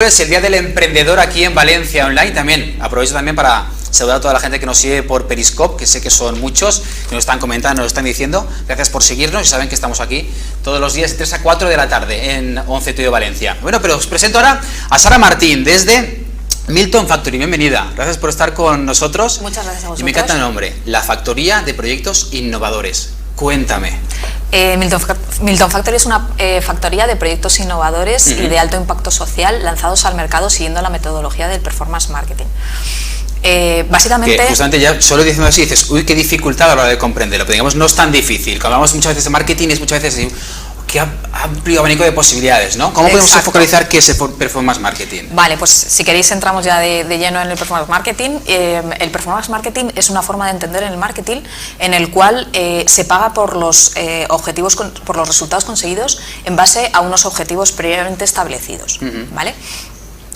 Es el Día del Emprendedor aquí en Valencia Online. También aprovecho para saludar a toda la gente que nos sigue por Periscope, que sé que son muchos, que nos están comentando, nos están diciendo. Gracias por seguirnos y saben que estamos aquí todos los días de 3 a 4 de la tarde en 11 Tuyo Valencia. Bueno, pero os presento ahora a Sara Martín desde Milton Factory. Bienvenida, gracias por estar con nosotros. Muchas gracias a vosotros. Y me encanta el nombre, la Factoría de Proyectos Innovadores. Cuéntame. Milton Factory es una factoría de proyectos innovadores y de alto impacto social lanzados al mercado siguiendo la metodología del performance marketing. Básicamente... Que justamente ya solo diciendo así dices, uy, qué dificultad a la hora de comprenderlo, pero digamos no es tan difícil. Cuando hablamos muchas veces de marketing es muchas veces qué amplio abanico de posibilidades, ¿no? ¿Cómo podemos focalizar qué es el performance marketing? Vale, pues si queréis entramos ya de lleno en el performance marketing. El performance marketing es una forma de entender en el marketing en el cual se paga por los objetivos, por los resultados conseguidos en base a unos objetivos previamente establecidos, ¿vale?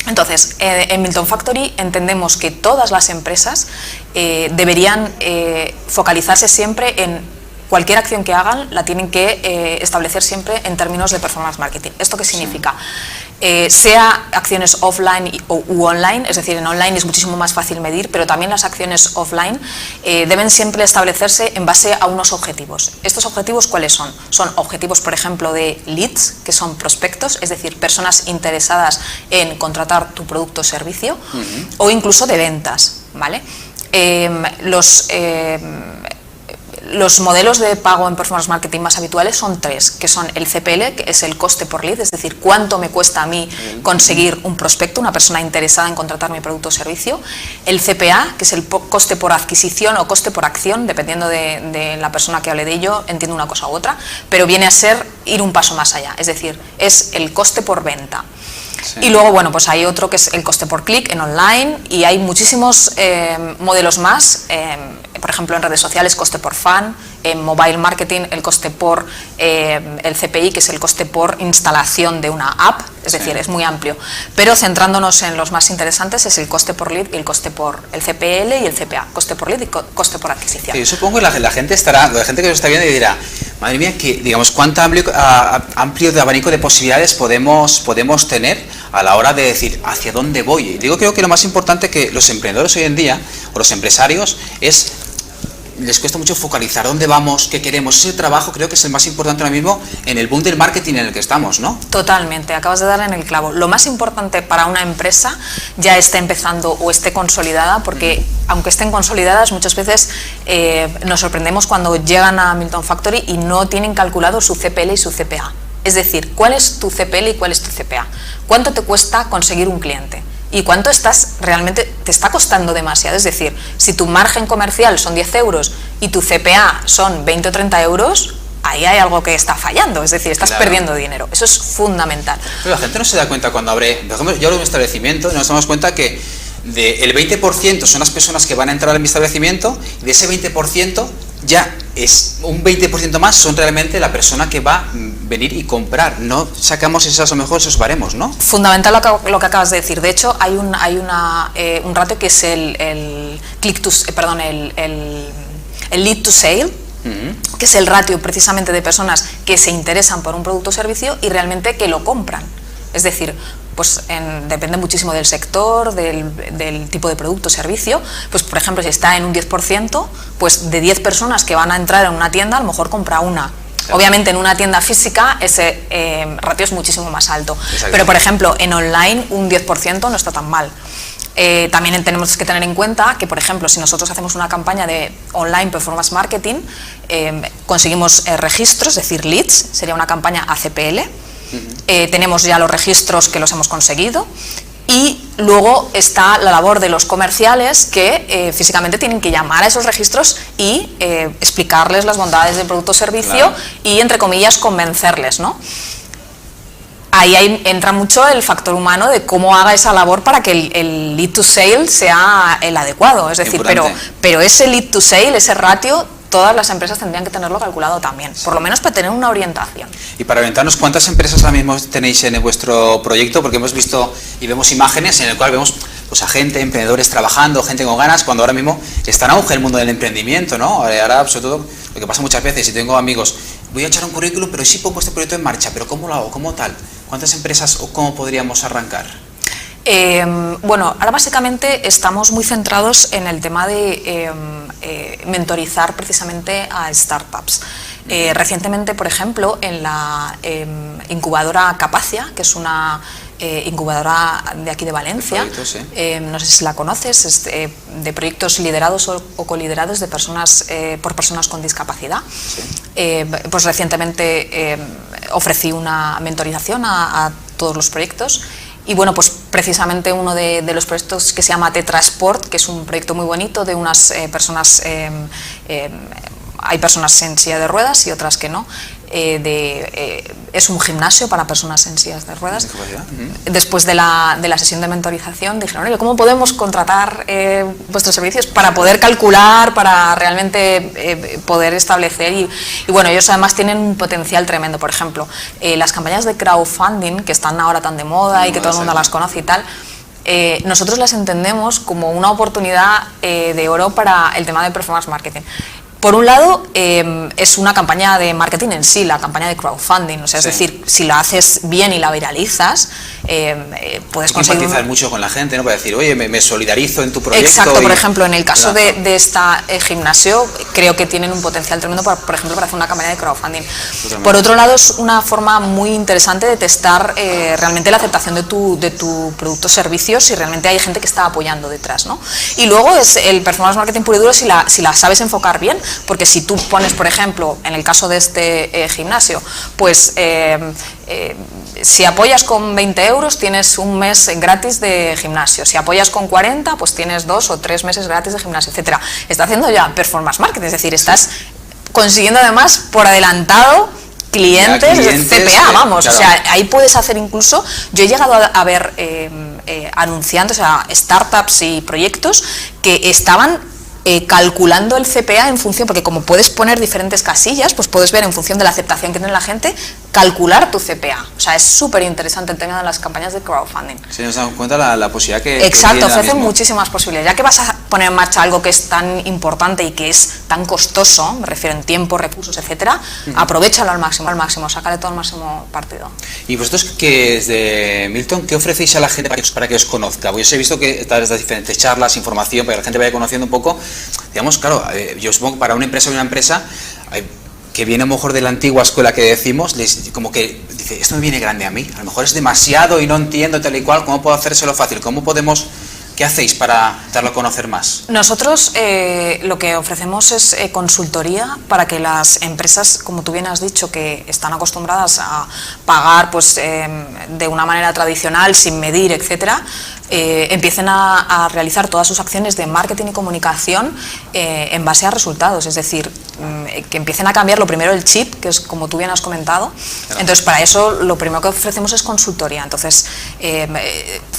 Entonces, en Milton Factory entendemos que todas las empresas deberían focalizarse siempre en cualquier acción que hagan, la tienen que establecer siempre en términos de performance marketing. ¿Esto qué significa? Sea acciones offline u online, es decir, en online es muchísimo más fácil medir, pero también las acciones offline deben siempre establecerse en base a unos objetivos. ¿Estos objetivos cuáles son? Son objetivos, por ejemplo, de leads, que son prospectos, es decir, personas interesadas en contratar tu producto o servicio, o incluso de ventas, ¿vale? Los modelos de pago en performance marketing más habituales son tres, que son el CPL, que es el coste por lead, es decir, cuánto me cuesta a mí conseguir un prospecto, una persona interesada en contratar mi producto o servicio, el CPA, que es el coste por adquisición o coste por acción, dependiendo de la persona que hable de ello, entiendo una cosa u otra, pero viene a ser ir un paso más allá, es decir, es el coste por venta. Sí. Y luego, bueno, pues hay otro que es el coste por clic en online y hay muchísimos modelos más, por ejemplo en redes sociales coste por fan, en mobile marketing el coste por el CPI, que es el coste por instalación de una app, es decir, es muy amplio, pero centrándonos en los más interesantes es el coste por lead y el coste por el CPL y el CPA, coste por lead y coste por adquisición. Sí, yo supongo que la gente que nos está viendo y dirá, madre mía, que digamos cuánto amplio de abanico de posibilidades podemos tener a la hora de decir hacia dónde voy. Y digo, creo que lo más importante que los emprendedores hoy en día, o los empresarios, les cuesta mucho focalizar dónde vamos, qué queremos. Ese trabajo creo que es el más importante ahora mismo en el boom del marketing en el que estamos, ¿no? Totalmente, acabas de darle en el clavo. Lo más importante para una empresa, ya esté empezando o esté consolidada, porque aunque estén consolidadas, muchas veces nos sorprendemos cuando llegan a Milton Factory y no tienen calculado su CPL y su CPA. Es decir, ¿cuál es tu CPL y cuál es tu CPA? ¿Cuánto te cuesta conseguir un cliente? ¿Y cuánto realmente te está costando demasiado? Es decir, si tu margen comercial son 10 euros y tu CPA son 20 o 30 euros, ahí hay algo que está fallando, es decir, estás perdiendo dinero. Eso es fundamental. Pero la gente no se da cuenta cuando abre, por ejemplo, yo abro un establecimiento y nos damos cuenta que el 20% son las personas que van a entrar en mi establecimiento y de ese 20% ya es un 20% más son realmente la persona que va a venir y comprar. No sacamos a lo mejor esos baremos, ¿no? Fundamental lo que acabas de decir. De hecho, hay un ratio que es el lead to sale, que es el ratio precisamente de personas que se interesan por un producto o servicio y realmente que lo compran. Es decir, pues depende muchísimo del sector, del tipo de producto o servicio. Pues por ejemplo, si está en un 10%, pues de 10 personas que van a entrar en una tienda, a lo mejor compra una. Claro. Obviamente en una tienda física ese ratio es muchísimo más alto. Pero por ejemplo, en online un 10% no está tan mal. También tenemos que tener en cuenta que, por ejemplo, si nosotros hacemos una campaña de online performance marketing, conseguimos registros, es decir, leads, sería una campaña ACPL. Tenemos ya los registros que los hemos conseguido y luego está la labor de los comerciales que físicamente tienen que llamar a esos registros y explicarles las bondades del producto o servicio, claro, y entre comillas convencerles, ¿no? Ahí entra mucho el factor humano de cómo haga esa labor para que el lead to sale sea el adecuado, es decir, pero ese lead to sale, ese ratio, todas las empresas tendrían que tenerlo calculado también, por lo menos para tener una orientación. Y para orientarnos, ¿cuántas empresas ahora mismo tenéis en vuestro proyecto? Porque hemos visto y vemos imágenes en el cual vemos pues, a gente, emprendedores trabajando, gente con ganas, cuando ahora mismo está en auge el mundo del emprendimiento, ¿no? Ahora, sobre todo, lo que pasa muchas veces, si tengo amigos, voy a echar un currículum, pero sí pongo este proyecto en marcha, pero ¿cómo lo hago? ¿Cómo tal? ¿Cuántas empresas o cómo podríamos arrancar? Bueno, ahora básicamente estamos muy centrados en el tema de mentorizar precisamente a startups. Recientemente, por ejemplo, en la incubadora Capacia, que es una incubadora de aquí de Valencia, no sé si la conoces, es de proyectos liderados o coliderados de personas, por personas con discapacidad. Sí. Pues recientemente ofrecí una mentorización a todos los proyectos. Y bueno, pues precisamente uno de los proyectos que se llama Tetrasport, que es un proyecto muy bonito de unas personas, hay personas en silla de ruedas y otras que no, es un gimnasio para personas en sillas de ruedas. Después de la sesión de mentorización dijeron, oye, ¿cómo podemos contratar vuestros servicios para poder calcular, para realmente poder establecer? Y bueno, ellos además tienen un potencial tremendo. Por ejemplo, las campañas de crowdfunding, que están ahora tan de moda y que todo el mundo las conoce y tal, nosotros las entendemos como una oportunidad de oro para el tema de performance marketing. Por un lado, es una campaña de marketing en sí, la campaña de crowdfunding, o sea, es decir, si la haces bien y la viralizas, puedes conseguir... empatizar mucho con la gente, ¿no? Para decir, oye, me solidarizo en tu proyecto. Exacto, por ejemplo, en el caso de esta gimnasio, creo que tienen un potencial tremendo, por ejemplo, para hacer una campaña de crowdfunding. Totalmente. Por otro lado, es una forma muy interesante de testar realmente la aceptación de tu producto o servicio, si realmente hay gente que está apoyando detrás, ¿no? Y luego es el performance marketing puro y duro si la sabes enfocar bien. Porque si tú pones, por ejemplo, en el caso de este gimnasio, pues si apoyas con 20 euros tienes un mes gratis de gimnasio, si apoyas con 40 pues tienes 2 o 3 meses gratis de gimnasio, etcétera. Está haciendo ya performance marketing, es decir, estás consiguiendo además por adelantado clientes CPA, vamos, claro. O sea, ahí puedes hacer incluso, yo he llegado a ver anunciantes, o sea, startups y proyectos que estaban calculando el CPA en función, porque como puedes poner diferentes casillas, pues puedes ver en función de la aceptación que tiene la gente, calcular tu CPA. O sea, es súper interesante el tema de las campañas de crowdfunding. Sí, nos damos cuenta la posibilidad que... Exacto, ofrecen muchísimas posibilidades. Ya que vas a poner en marcha algo que es tan importante y que es tan costoso, me refiero en tiempo, recursos, etcétera, aprovéchalo al máximo, sácale todo el máximo partido. Y vosotros, que desde Milton, ¿qué ofrecéis a la gente para que os conozca? Pues yo he visto que estas diferentes charlas, información, para que la gente vaya conociendo un poco. Digamos, claro, yo supongo que para una empresa que viene a lo mejor de la antigua escuela que decimos, como que dice, esto me viene grande a mí, a lo mejor es demasiado y no entiendo tal y cual, ¿cómo puedo hacérselo fácil? ¿Qué hacéis para darlo a conocer más? Nosotros lo que ofrecemos es consultoría para que las empresas, como tú bien has dicho, que están acostumbradas a pagar pues de una manera tradicional, sin medir, etcétera, empiecen a realizar todas sus acciones de marketing y comunicación en base a resultados, es decir, que empiecen a cambiar lo primero el chip, que es como tú bien has comentado. Claro. Entonces, para eso lo primero que ofrecemos es consultoría. Entonces,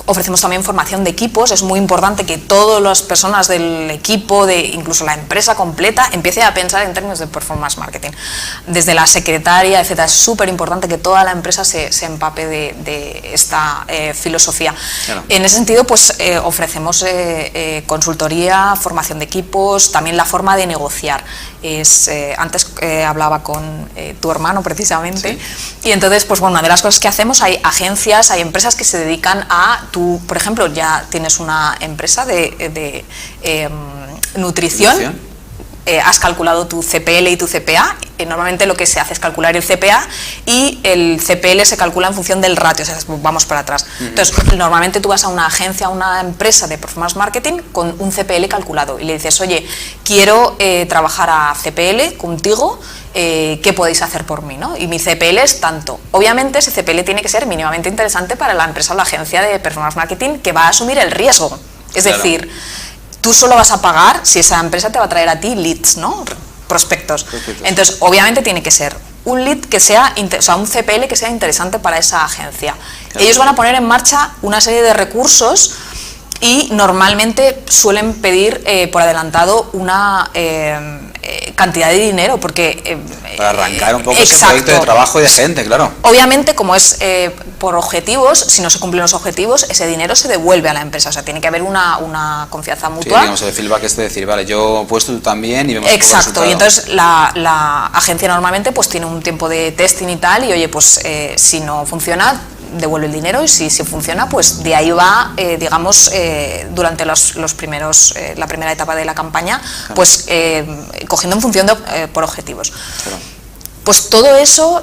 ofrecemos también formación de equipos. Es muy importante que todas las personas del equipo, incluso la empresa completa, empiece a pensar en términos de performance marketing. Desde la secretaria, etcétera, es súper importante que toda la empresa se empape de esta filosofía. Claro. En ese sentido, pues ofrecemos consultoría, formación de equipos, también la forma de negociar. Antes hablaba con tu hermano precisamente, sí. Y entonces, pues bueno, una de las cosas que hacemos, hay agencias, hay empresas que se dedican a, tú, por ejemplo, ya tienes una empresa de nutrición. Has calculado tu CPL y tu CPA, normalmente lo que se hace es calcular el CPA y el CPL se calcula en función del ratio, o sea, vamos para atrás. Entonces, normalmente tú vas a una agencia, a una empresa de performance marketing con un CPL calculado y le dices, oye, quiero trabajar a CPL contigo, ¿qué podéis hacer por mí? ¿No? Y mi CPL es tanto. Obviamente ese CPL tiene que ser mínimamente interesante para la empresa o la agencia de performance marketing que va a asumir el riesgo, es decir, tú solo vas a pagar si esa empresa te va a traer a ti leads, ¿no? Prospectos. Entonces, obviamente tiene que ser un lead que sea, o sea, un CPL que sea interesante para esa agencia. Claro. Ellos van a poner en marcha una serie de recursos y normalmente suelen pedir por adelantado una cantidad de dinero, porque... para arrancar un poco ese proyecto de trabajo y de gente, claro. Obviamente, como es por objetivos, si no se cumplen los objetivos, ese dinero se devuelve a la empresa, o sea, tiene que haber una confianza mutua. Sí, digamos, el feedback es de decir, vale, yo he puesto tú también y vemos. Exacto, y entonces la agencia normalmente pues tiene un tiempo de testing y tal, y oye, pues si no funciona, devuelve el dinero y si funciona, pues de ahí va, digamos, durante los primeros, la primera etapa de la campaña, claro, pues cogiendo en función de, por objetivos. Claro. Pues todo eso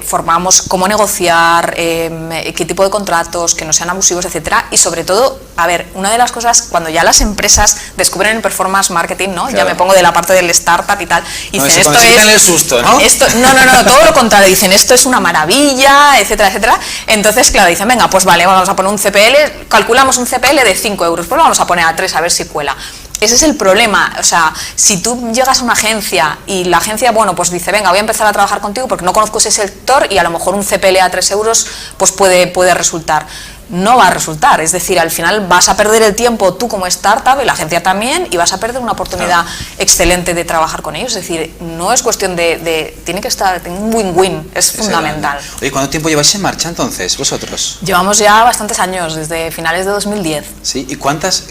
formamos cómo negociar, qué tipo de contratos, que no sean abusivos, etcétera, y sobre todo, a ver, una de las cosas, cuando ya las empresas descubren el performance marketing, ¿no? Claro. Ya me pongo de la parte del startup y tal, y no, dicen, esto es el susto, ¿no? No, todo lo contrario, dicen, esto es una maravilla, etcétera, etcétera. Entonces, claro, dicen, venga, pues vale, vamos a poner un CPL, calculamos un CPL de 5 euros, pues lo vamos a poner a 3 a ver si cuela. Ese es el problema, o sea, si tú llegas a una agencia y la agencia, bueno, pues dice, venga, voy a empezar a trabajar contigo porque no conozco ese sector y a lo mejor un CPL a 3 euros pues puede resultar. No va a resultar, es decir, al final vas a perder el tiempo tú como startup y la agencia también y vas a perder una oportunidad excelente de trabajar con ellos, es decir, no es cuestión tiene que estar un win-win, es fundamental. Oye, ¿cuánto tiempo lleváis en marcha entonces, vosotros? Llevamos ya bastantes años, desde finales de 2010. Sí, ¿y cuántas?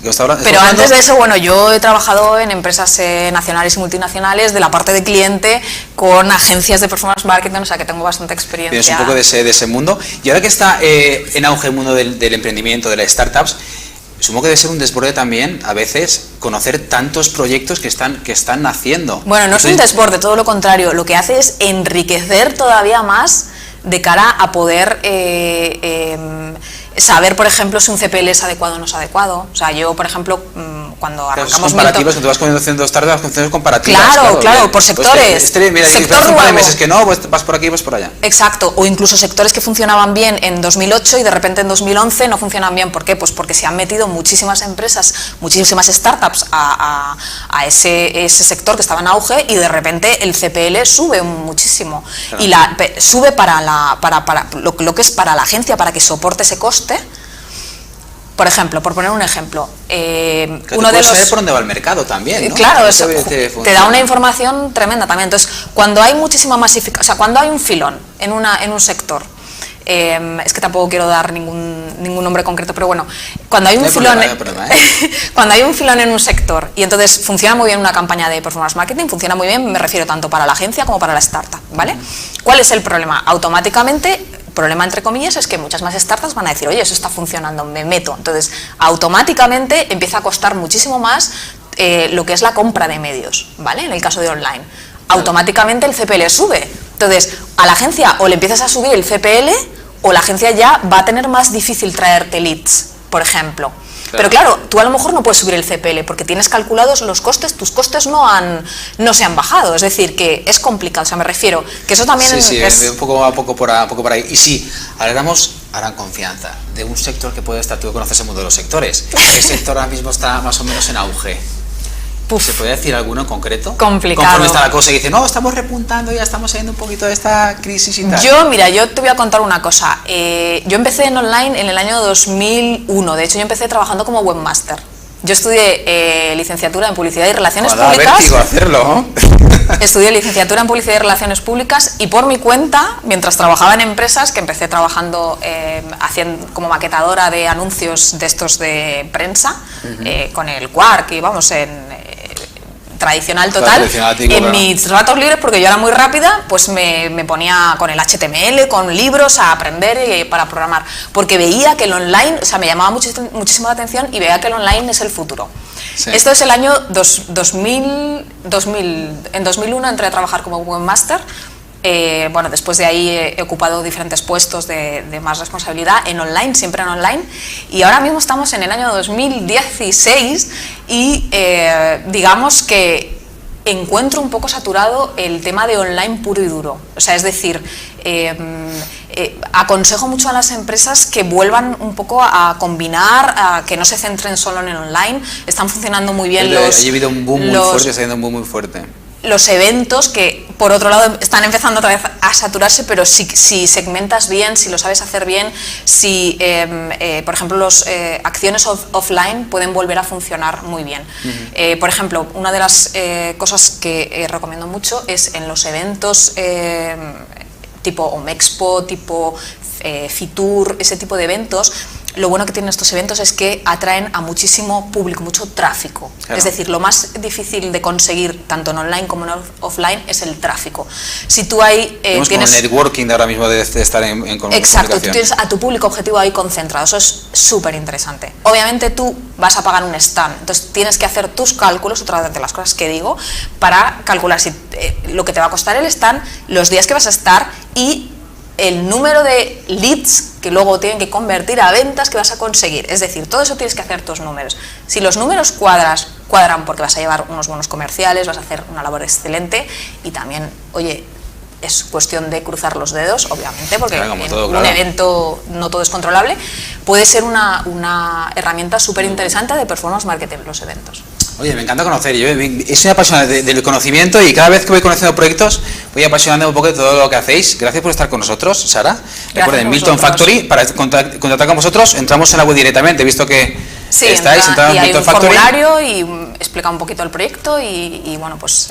Pero antes de eso, bueno, yo he trabajado en empresas nacionales y multinacionales de la parte de cliente con agencias de performance marketing, o sea que tengo bastante experiencia. Tienes un poco de ese mundo, y ahora que está en auge el mundo del emprendimiento, de las startups, supongo que debe ser un desborde también, a veces, conocer tantos proyectos que están naciendo. Bueno, no es un desborde, todo lo contrario, lo que hace es enriquecer todavía más de cara a poder saber, por ejemplo, si un CPL es adecuado o no es adecuado. O sea, yo, por ejemplo, cuando arrancamos... comparativos, cuando tú vas haciendo startups, funciones comparativas. Claro, por sectores. Pues mira, sector un par de meses que no, pues vas por aquí, vas por allá. Exacto, o incluso sectores que funcionaban bien en 2008 y de repente en 2011 no funcionan bien. ¿Por qué? Pues porque se han metido muchísimas empresas, muchísimas startups a ese sector que estaba en auge y de repente el CPL sube muchísimo. Claro. Y sube para lo que es para la agencia, para que soporte ese coste. Por ejemplo, por poner un ejemplo, uno de los... saber por dónde va el mercado también, ¿no? Claro, te da una información tremenda también. Entonces, cuando hay muchísima masificación, o sea, cuando hay un filón en un sector, es que tampoco quiero dar ningún nombre concreto, pero bueno, cuando hay un filón, cuando hay un filón en un sector y entonces funciona muy bien una campaña de performance marketing, funciona muy bien, me refiero tanto para la agencia como para la startup, ¿vale? ¿Cuál es el problema? Automáticamente, problema entre comillas, es que muchas más startups van a decir, oye, eso está funcionando, me meto. Entonces, automáticamente empieza a costar muchísimo más lo que es la compra de medios, ¿vale? En el caso de online. Automáticamente el CPL sube. Entonces, a la agencia o le empiezas a subir el CPL o la agencia ya va a tener más difícil traerte leads, por ejemplo. Pero claro, tú a lo mejor no puedes subir el CPL porque tienes calculados los costes, tus costes no se han bajado, es decir, que es complicado, o sea, me refiero, que eso también es... un poco por ahí. Y sí, hablamos, harán confianza, de un sector que puede estar, tú conoces el mundo de los sectores, ¿qué sector ahora mismo está más o menos en auge? ¿Se puede decir alguno en concreto? Complicado. Conforme está la cosa y dice, no, estamos repuntando, ya estamos saliendo un poquito de esta crisis y tal. Yo te voy a contar una cosa. Yo empecé en online en el año 2001. De hecho, yo empecé trabajando como webmaster. Yo estudié licenciatura en Publicidad y Relaciones Públicas. Vértigo hacerlo, ¿no? Estudié licenciatura en Publicidad y Relaciones Públicas y por mi cuenta, mientras trabajaba en empresas, que empecé trabajando haciendo como maquetadora de anuncios de estos de prensa, con el Quark y vamos, tradicional total, en mis ratos libres, porque yo era muy rápida, pues me ponía con el HTML, con libros a aprender para programar, porque veía que el online, o sea, me llamaba muchísimo la atención y veía que el online es el futuro. Sí. Esto es el año 2000, en 2001 entré a trabajar como webmaster. Bueno, después de ahí he ocupado diferentes puestos de más responsabilidad en online, siempre en online, y ahora mismo estamos en el año 2016 y digamos que encuentro un poco saturado el tema de online puro y duro, o sea, es decir, aconsejo mucho a las empresas que vuelvan un poco a combinar, a que no se centren solo en el online, están funcionando muy bien ha habido un boom muy fuerte, está habiendo un boom muy fuerte. Los eventos que, por otro lado, están empezando otra vez a saturarse, pero si segmentas bien, si lo sabes hacer bien, si, por ejemplo, las acciones offline pueden volver a funcionar muy bien. Por ejemplo, una de las cosas que recomiendo mucho es en los eventos tipo Omexpo, tipo Fitur, ese tipo de eventos, lo bueno que tienen estos eventos es que atraen a muchísimo público, mucho tráfico. Claro. Es decir, lo más difícil de conseguir, tanto en online como en offline, es el tráfico. Si tú ahí tienes como el networking de ahora mismo de estar en exacto, tú tienes a tu público objetivo ahí concentrado, eso es súper interesante. Obviamente tú vas a pagar un stand, entonces tienes que hacer tus cálculos, otra de las cosas que digo, para calcular si, lo que te va a costar el stand, los días que vas a estar y el número de leads que luego tienen que convertir a ventas que vas a conseguir. Es decir, todo eso tienes que hacer tus números. Si los números cuadran porque vas a llevar unos bonos comerciales, vas a hacer una labor excelente y también, oye, es cuestión de cruzar los dedos, obviamente, porque claro, en todo, un evento no todo es controlable, puede ser una herramienta súper interesante de performance marketing los eventos. Oye, me encanta conocer, yo soy apasionado del conocimiento y cada vez que voy conociendo proyectos voy apasionándome un poco de todo lo que hacéis. Gracias por estar con nosotros, Sara. Recuerden, Milton Factory, para contactar con vosotros, entramos en la web directamente, he visto que sí, estáis entrando en Milton Factory. Formulario y explica un poquito el proyecto y bueno, pues...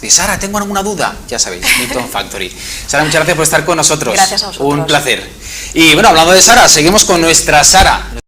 Y Sara, tengo alguna duda, ya sabéis, Milton Factory. Sara, muchas gracias por estar con nosotros. Gracias a vosotros. Un placer. Y bueno, hablando de Sara, seguimos con nuestra Sara